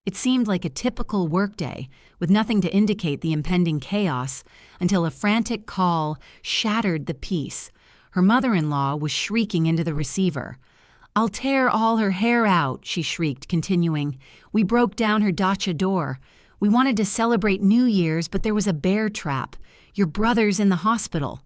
It seemed like a typical workday, with nothing to indicate the impending chaos, until a frantic call shattered the peace. Her mother-in-law was shrieking into the receiver. "I'll tear all her hair out," she shrieked, continuing. "We broke down her dacha door. We wanted to celebrate New Year's, but there was a bear trap. Your brother's in the hospital."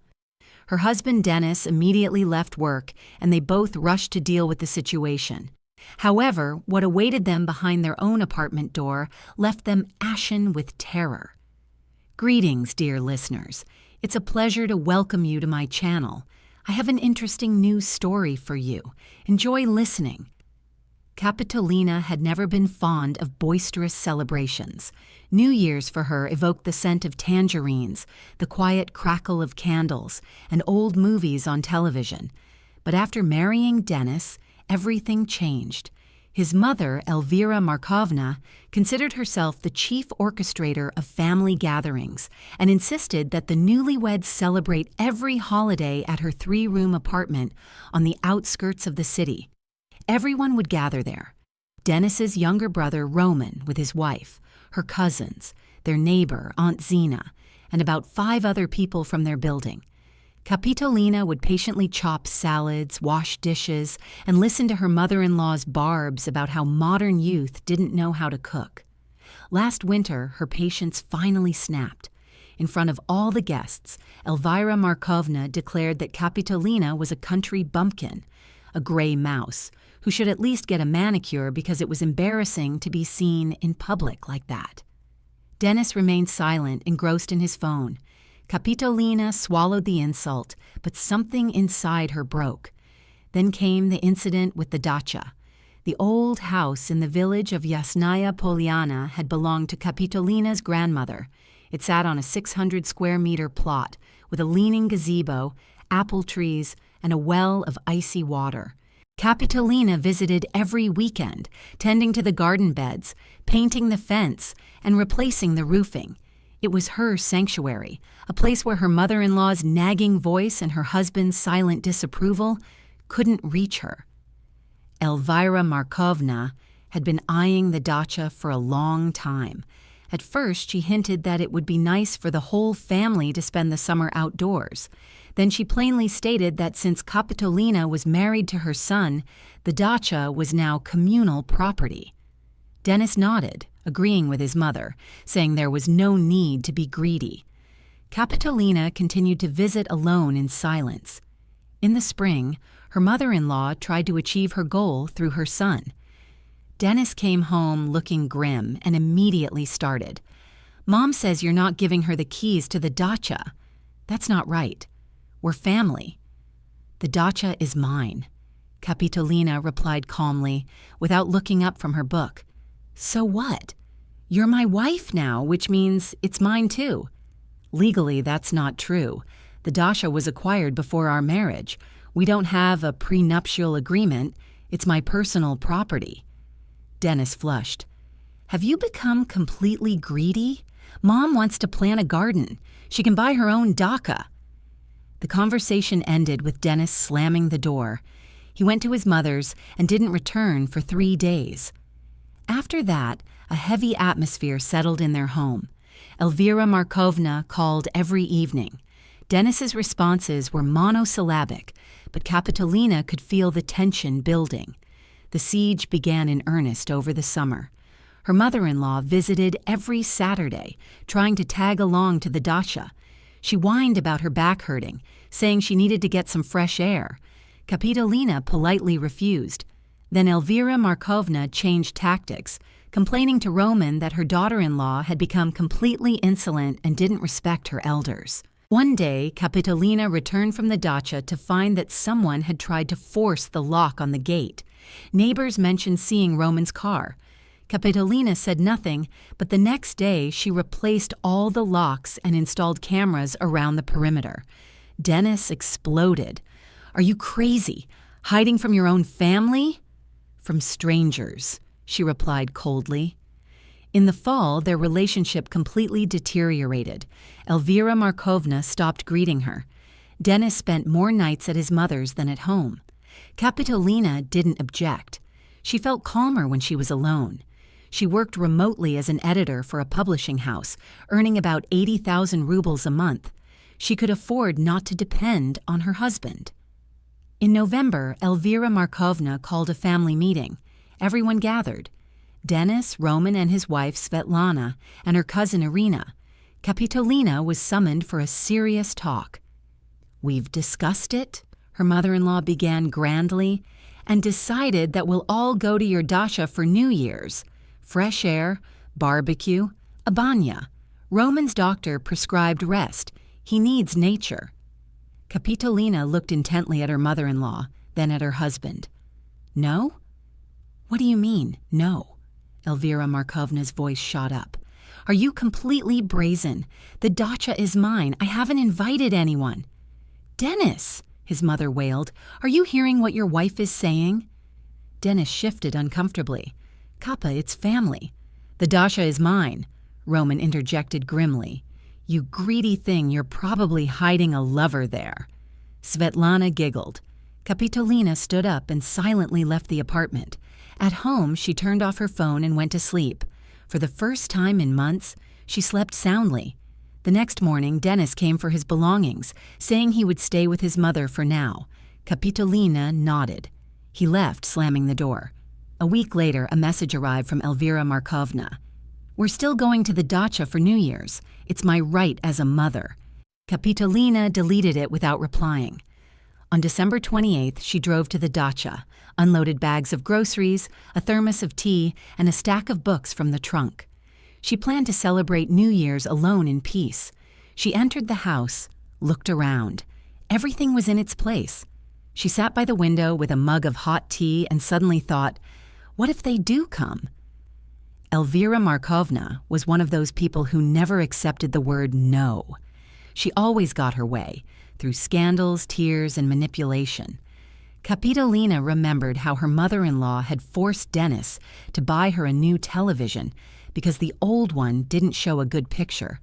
Her husband Dennis immediately left work, and they both rushed to deal with the situation. However, what awaited them behind their own apartment door left them ashen with terror. Greetings, dear listeners. It's a pleasure to welcome you to my channel. I have an interesting news story for you. Enjoy listening. Capitolina had never been fond of boisterous celebrations. New Year's for her evoked the scent of tangerines, the quiet crackle of candles, and old movies on television. But after marrying Dennis, everything changed. His mother, Elvira Markovna, considered herself the chief orchestrator of family gatherings and insisted that the newlyweds celebrate every holiday at her 3-room apartment on the outskirts of the city. Everyone would gather there. Dennis's younger brother, Roman, with his wife, her cousins, their neighbor, Aunt Zina, and about 5 other people from their building. Capitolina would patiently chop salads, wash dishes, and listen to her mother-in-law's barbs about how modern youth didn't know how to cook. Last winter, her patience finally snapped. In front of all the guests, Elvira Markovna declared that Capitolina was a country bumpkin, a gray mouse, who should at least get a manicure because it was embarrassing to be seen in public like that. Dennis remained silent, engrossed in his phone. Capitolina swallowed the insult, but something inside her broke. Then came the incident with the dacha. The old house in the village of Yasnaya Poliana had belonged to Capitolina's grandmother. It sat on a 600-square-meter plot with a leaning gazebo, apple trees, and a well of icy water. Capitolina visited every weekend, tending to the garden beds, painting the fence, and replacing the roofing. It was her sanctuary, a place where her mother-in-law's nagging voice and her husband's silent disapproval couldn't reach her. Elvira Markovna had been eyeing the dacha for a long time. At first, she hinted that it would be nice for the whole family to spend the summer outdoors. Then she plainly stated that since Capitolina was married to her son, the dacha was now communal property. Dennis nodded, agreeing with his mother, saying there was no need to be greedy. Capitolina continued to visit alone in silence. In the spring, her mother-in-law tried to achieve her goal through her son. Dennis came home looking grim and immediately started. "Mom says you're not giving her the keys to the dacha. That's not right. We're family." "The dacha is mine," Capitolina replied calmly, without looking up from her book. "So what? You're my wife now, which means it's mine too." "Legally, that's not true. The dacha was acquired before our marriage. We don't have a prenuptial agreement. It's my personal property." Dennis flushed. "Have you become completely greedy? Mom wants to plant a garden. She can buy her own dacha." The conversation ended with Dennis slamming the door. He went to his mother's and didn't return for 3 days. After that, a heavy atmosphere settled in their home. Elvira Markovna called every evening. Dennis's responses were monosyllabic, but Capitolina could feel the tension building. The siege began in earnest over the summer. Her mother-in-law visited every Saturday, trying to tag along to the dacha. She whined about her back hurting, saying she needed to get some fresh air. Capitolina politely refused. Then Elvira Markovna changed tactics, complaining to Roman that her daughter-in-law had become completely insolent and didn't respect her elders. One day, Capitolina returned from the dacha to find that someone had tried to force the lock on the gate. Neighbors mentioned seeing Roman's car. Capitolina said nothing, but the next day she replaced all the locks and installed cameras around the perimeter. Dennis exploded. "Are you crazy? Hiding from your own family?" "From strangers," she replied coldly. In the fall, their relationship completely deteriorated. Elvira Markovna stopped greeting her. Dennis spent more nights at his mother's than at home. Capitolina didn't object. She felt calmer when she was alone. She worked remotely as an editor for a publishing house, earning about 80,000 rubles a month. She could afford not to depend on her husband. In November, Elvira Markovna called a family meeting. Everyone gathered. Denis, Roman, and his wife Svetlana, and her cousin Irina. Kapitolina was summoned for a serious talk. "We've discussed it," her mother-in-law began grandly, "and decided that we'll all go to your dacha for New Year's. Fresh air, barbecue, a banya. Roman's doctor prescribed rest. He needs nature." Kapitolina looked intently at her mother-in-law, then at her husband. "No? What do you mean, no?" Elvira Markovna's voice shot up. "Are you completely brazen? The dacha is mine. I haven't invited anyone." "Denis," his mother wailed, "are you hearing what your wife is saying?" Denis shifted uncomfortably. "Kappa, it's family." "The dacha is mine," Roman interjected grimly. "You greedy thing, you're probably hiding a lover there." Svetlana giggled. Kapitolina stood up and silently left the apartment. At home, she turned off her phone and went to sleep. For the first time in months, she slept soundly. The next morning, Denis came for his belongings, saying he would stay with his mother for now. Kapitolina nodded. He left, slamming the door. A week later, a message arrived from Elvira Markovna. "We're still going to the dacha for New Year's. It's my right as a mother." Kapitolina deleted it without replying. On December 28th, she drove to the dacha, unloaded bags of groceries, a thermos of tea, and a stack of books from the trunk. She planned to celebrate New Year's alone in peace. She entered the house, looked around. Everything was in its place. She sat by the window with a mug of hot tea and suddenly thought, what if they do come? Elvira Markovna was one of those people who never accepted the word no. She always got her way, through scandals, tears, and manipulation. Kapitolina remembered how her mother-in-law had forced Denis to buy her a new television because the old one didn't show a good picture,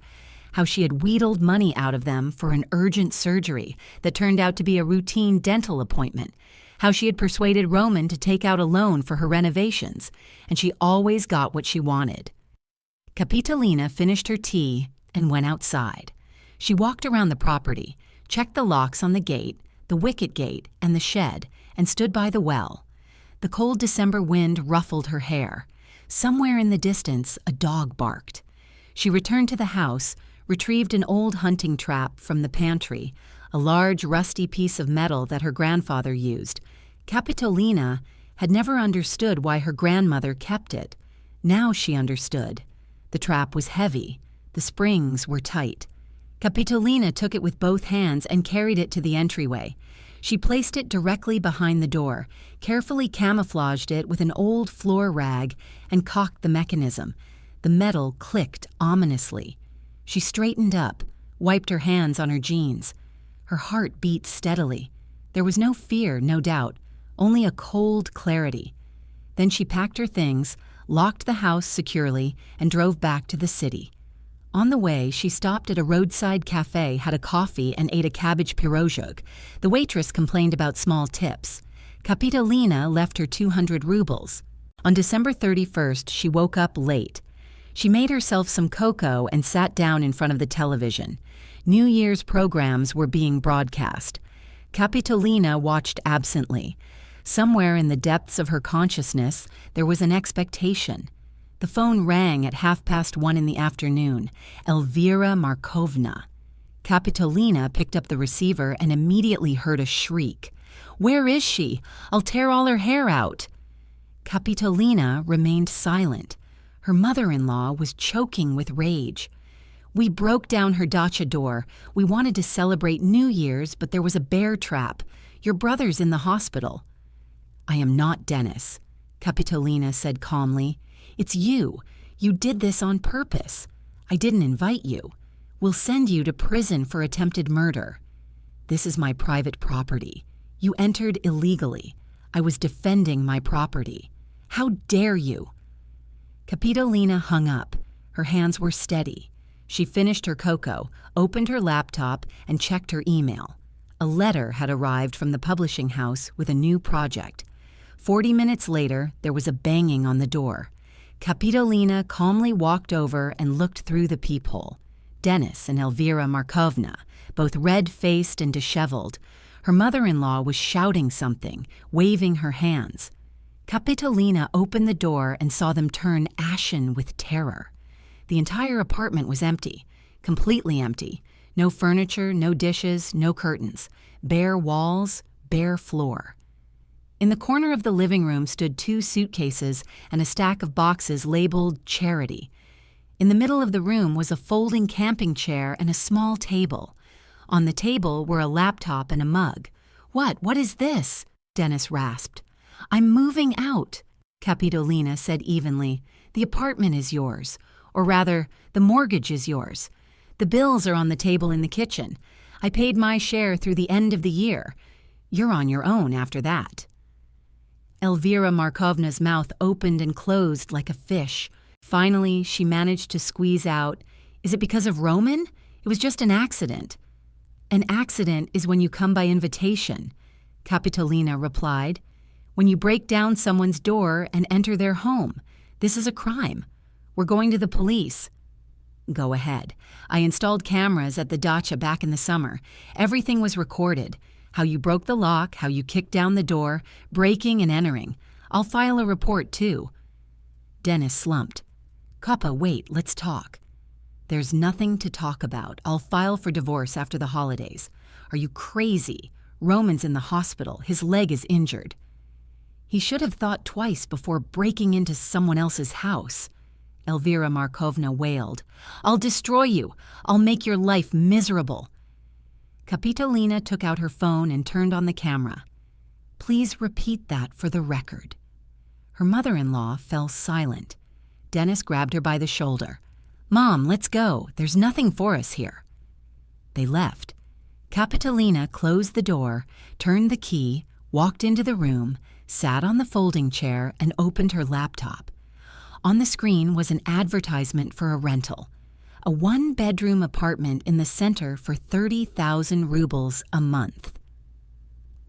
how she had wheedled money out of them for an urgent surgery that turned out to be a routine dental appointment, how she had persuaded Roman to take out a loan for her renovations, and she always got what she wanted. Kapitolina finished her tea and went outside. She walked around the property, checked the locks on the gate, the wicket gate, and the shed, and stood by the well. The cold December wind ruffled her hair. Somewhere in the distance, a dog barked. She returned to the house, retrieved an old hunting trap from the pantry, a large rusty piece of metal that her grandfather used. Kapitolina had never understood why her grandmother kept it. Now she understood. The trap was heavy. The springs were tight. Kapitolina took it with both hands and carried it to the entryway. She placed it directly behind the door, carefully camouflaged it with an old floor rag, and cocked the mechanism. The metal clicked ominously. She straightened up, wiped her hands on her jeans. Her heart beat steadily. There was no fear, no doubt, only a cold clarity. Then she packed her things, locked the house securely, and drove back to the city. On the way, she stopped at a roadside cafe, had a coffee, and ate a cabbage pirozhug. The waitress complained about small tips. Kapitolina left her 200 rubles. On December 31st, she woke up late. She made herself some cocoa and sat down in front of the television. New Year's programs were being broadcast. Kapitolina watched absently. Somewhere in the depths of her consciousness, there was an expectation. The phone rang at 1:30 in the afternoon. Elvira Markovna. Kapitolina picked up the receiver and immediately heard a shriek. "Where is she? I'll tear all her hair out." Kapitolina remained silent. Her mother-in-law was choking with rage. "We broke down her dacha door. We wanted to celebrate New Year's, but there was a bear trap. Your brother's in the hospital." "I am not Denis," Kapitolina said calmly. "It's you. You did this on purpose. I didn't invite you. We'll send you to prison for attempted murder. This is my private property. You entered illegally. I was defending my property. How dare you?" Kapitolina hung up. Her hands were steady. She finished her cocoa, opened her laptop, and checked her email. A letter had arrived from the publishing house with a new project. 40 minutes later, there was a banging on the door. Kapitolina calmly walked over and looked through the peephole. Dennis and Elvira Markovna, both red-faced and disheveled. Her mother-in-law was shouting something, waving her hands. Kapitolina opened the door and saw them turn ashen with terror. The entire apartment was empty, completely empty. No furniture, no dishes, no curtains. Bare walls, bare floor. In the corner of the living room stood 2 suitcases and a stack of boxes labeled Charity. In the middle of the room was a folding camping chair and a small table. On the table were a laptop and a mug. What is this?" Dennis rasped. "I'm moving out," Kapitolina said evenly. "The apartment is yours. Or rather, the mortgage is yours. The bills are on the table in the kitchen. I paid my share through the end of the year. You're on your own after that." Elvira Markovna's mouth opened and closed like a fish. Finally, she managed to squeeze out, "Is it because of Roman? It was just an accident." "An accident is when you come by invitation," Kapitolina replied. "When you break down someone's door and enter their home. This is a crime. We're going to the police." "Go ahead. I installed cameras at the dacha back in the summer. Everything was recorded. How you broke the lock, how you kicked down the door, breaking and entering. I'll file a report, too." Dennis slumped. "Kappa, wait, let's talk." "There's nothing to talk about. I'll file for divorce after the holidays." "Are you crazy? Roman's in the hospital. His leg is injured." "He should have thought twice before breaking into someone else's house," Elvira Markovna wailed. "I'll destroy you. I'll make your life miserable." Kapitolina took out her phone and turned on the camera. "Please repeat that for the record." Her mother-in-law fell silent. Dennis grabbed her by the shoulder. "Mom, let's go. There's nothing for us here." They left. Kapitolina closed the door, turned the key, walked into the room, sat on the folding chair, and opened her laptop. On the screen was an advertisement for a rental. A 1-bedroom apartment in the center for 30,000 rubles a month.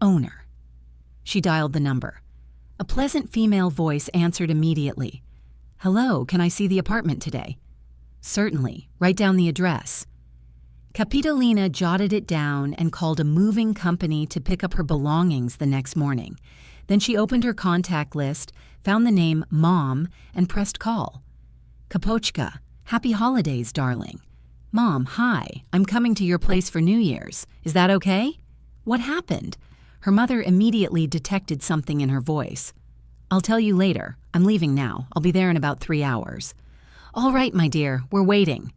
Owner. She dialed the number. A pleasant female voice answered immediately. "Hello, can I see the apartment today?" "Certainly. Write down the address." Kapitolina jotted it down and called a moving company to pick up her belongings the next morning. Then she opened her contact list, found the name Mom, and pressed call. "Kapochka, happy holidays, darling." "Mom, hi. I'm coming to your place for New Year's. Is that okay?" "What happened?" Her mother immediately detected something in her voice. "I'll tell you later. I'm leaving now. I'll be there in about 3 hours." "All right, my dear. We're waiting."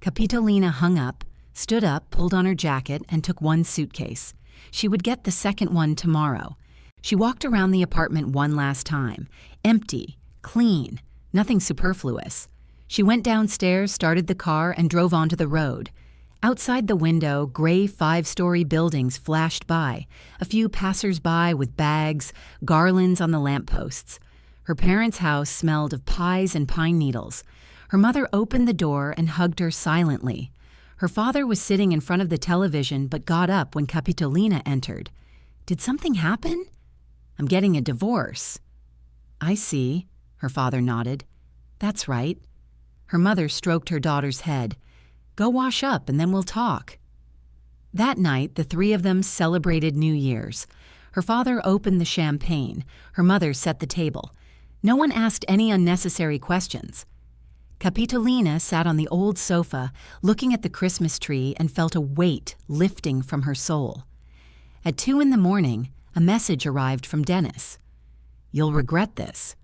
Kapitolina hung up, stood up, pulled on her jacket, and took 1 suitcase. She would get the second one tomorrow. She walked around the apartment one last time. Empty, clean, nothing superfluous. She went downstairs, started the car, and drove onto the road. Outside the window, gray 5-story buildings flashed by, a few passers-by with bags, garlands on the lampposts. Her parents' house smelled of pies and pine needles. Her mother opened the door and hugged her silently. Her father was sitting in front of the television but got up when Kapitolina entered. "Did something happen?" "I'm getting a divorce." "I see," her father nodded. "That's right." Her mother stroked her daughter's head. "Go wash up and then we'll talk." That night, the 3 of them celebrated New Year's. Her father opened the champagne. Her mother set the table. No one asked any unnecessary questions. Kapitolina sat on the old sofa, looking at the Christmas tree, and felt a weight lifting from her soul. At 2 in the morning, a message arrived from Dennis. "You'll regret this."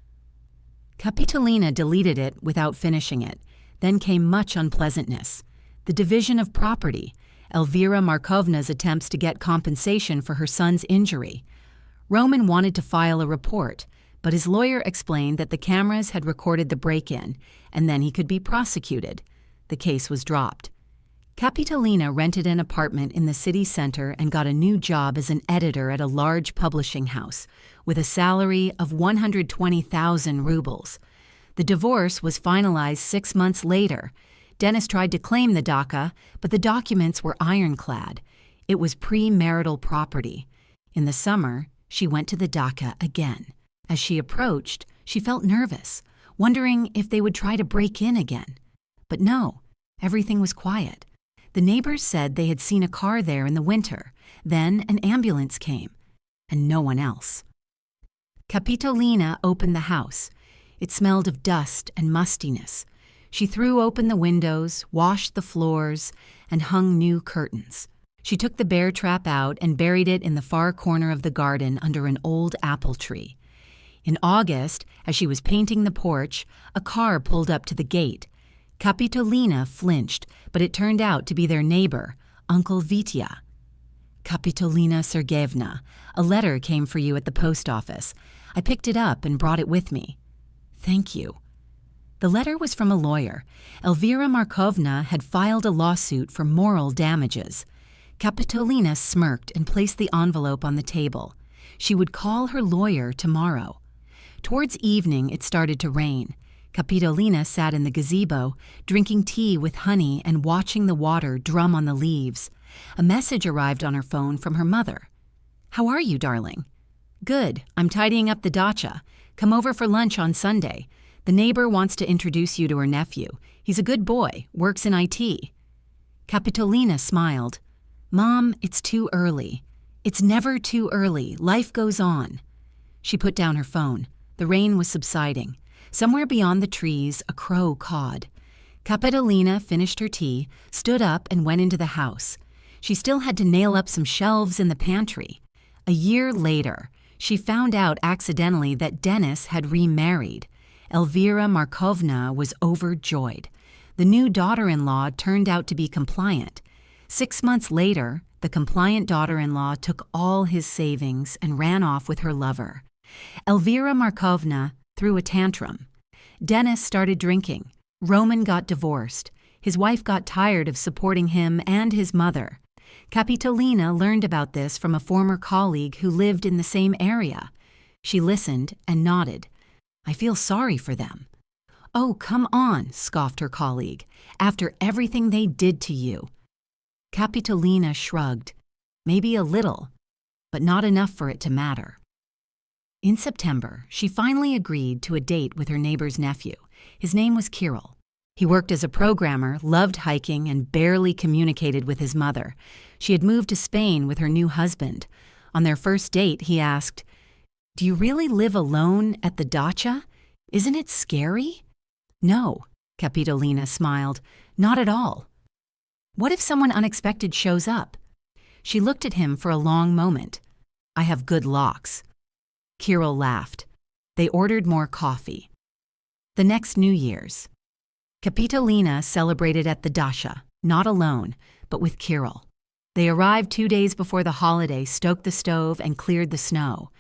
Kapitolina deleted it without finishing it. Then came much unpleasantness. The division of property, Elvira Markovna's attempts to get compensation for her son's injury. Roman wanted to file a report, but his lawyer explained that the cameras had recorded the break-in, and then he could be prosecuted. The case was dropped. Kapitolina rented an apartment in the city center and got a new job as an editor at a large publishing house, with a salary of 120,000 rubles. The divorce was finalized 6 months later. Dennis tried to claim the dacha, but the documents were ironclad. It was premarital property. In the summer, she went to the dacha again. As she approached, she felt nervous. wondering if they would try to break in again. But no, everything was quiet. The neighbors said they had seen a car there in the winter. Then an ambulance came, and no one else. Capitolina opened the house. It smelled of dust and mustiness. She threw open the windows, washed the floors, and hung new curtains. She took the bear trap out and buried it in the far corner of the garden under an old apple tree. In August, as she was painting the porch, a car pulled up to the gate. Capitolina flinched, but it turned out to be their neighbor, Uncle Vitya. Capitolina Sergeyevna, a letter came for you at the post office. I picked it up and brought it with me. Thank you. The letter was from a lawyer. Elvira Markovna had filed a lawsuit for moral damages. Capitolina smirked and placed the envelope on the table. She would call her lawyer tomorrow. Towards evening, it started to rain. Capitolina sat in the gazebo, drinking tea with honey and watching the water drum on the leaves. A message arrived on her phone from her mother. How are you, darling? Good. I'm tidying up the dacha. Come over for lunch on Sunday. The neighbor wants to introduce you to her nephew. He's a good boy, works in IT. Capitolina smiled. Mom, it's too early. It's never too early. Life goes on. She put down her phone. The rain was subsiding. Somewhere beyond the trees, a crow cawed. Capitolina finished her tea, stood up, and went into the house. She still had to nail up some shelves in the pantry. A year later, she found out accidentally that Dennis had remarried. Elvira Markovna was overjoyed. The new daughter-in-law turned out to be compliant. 6 months later, the compliant daughter-in-law took all his savings and ran off with her lover. Elvira Markovna threw a tantrum. Dennis started drinking. Roman got divorced. His wife got tired of supporting him and his mother. Capitolina learned about this from a former colleague who lived in the same area. She listened and nodded. I feel sorry for them. Oh, come on, scoffed her colleague. After everything they did to you. Capitolina shrugged. Maybe a little, but not enough for it to matter. In September, she finally agreed to a date with her neighbor's nephew. His name was Kirill. He worked as a programmer, loved hiking, and barely communicated with his mother. She had moved to Spain with her new husband. On their first date, he asked, Do you really live alone at the dacha? Isn't it scary? No, Capitolina smiled. Not at all. What if someone unexpected shows up? She looked at him for a long moment. I have good locks. Kirill laughed. They ordered more coffee. The next New Year's. Capitolina celebrated at the dacha, not alone, but with Kirill. They arrived 2 days before the holiday, stoked the stove, and cleared the snow.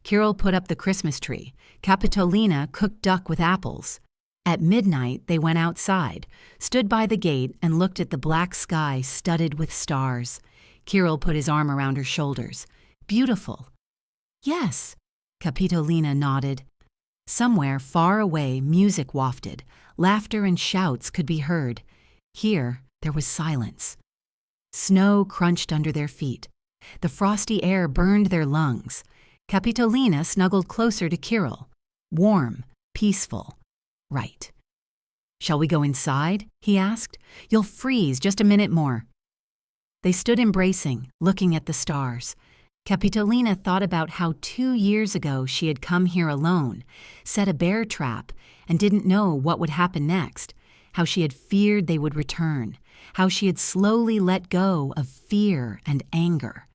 Kirill put up the Christmas tree. Capitolina cooked duck with apples. At midnight, they went outside, stood by the gate, and looked at the black sky studded with stars. Kirill put his arm around her shoulders. Beautiful. Yes, Capitolina nodded. Somewhere far away, music wafted. Laughter and shouts could be heard. Here, there was silence. Snow crunched under their feet. The frosty air burned their lungs. Capitolina snuggled closer to Kirill. Warm, peaceful. Right. Shall we go inside? He asked. You'll freeze just a minute more. They stood embracing, looking at the stars. Capitolina thought about how 2 years ago she had come here alone, set a bear trap, and didn't know what would happen next, how she had feared they would return, how she had slowly let go of fear and anger.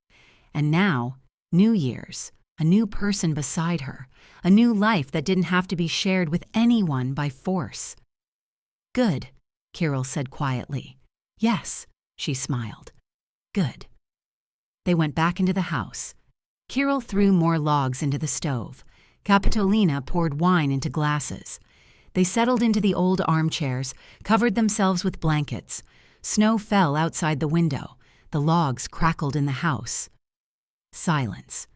And now, New Year's, a new person beside her, a new life that didn't have to be shared with anyone by force. Good, Kirill said quietly. Yes, she smiled. Good. They went back into the house. Kirill threw more logs into the stove. Capitolina poured wine into glasses. They settled into the old armchairs, covered themselves with blankets. Snow fell outside the window. The logs crackled in the house. Silence.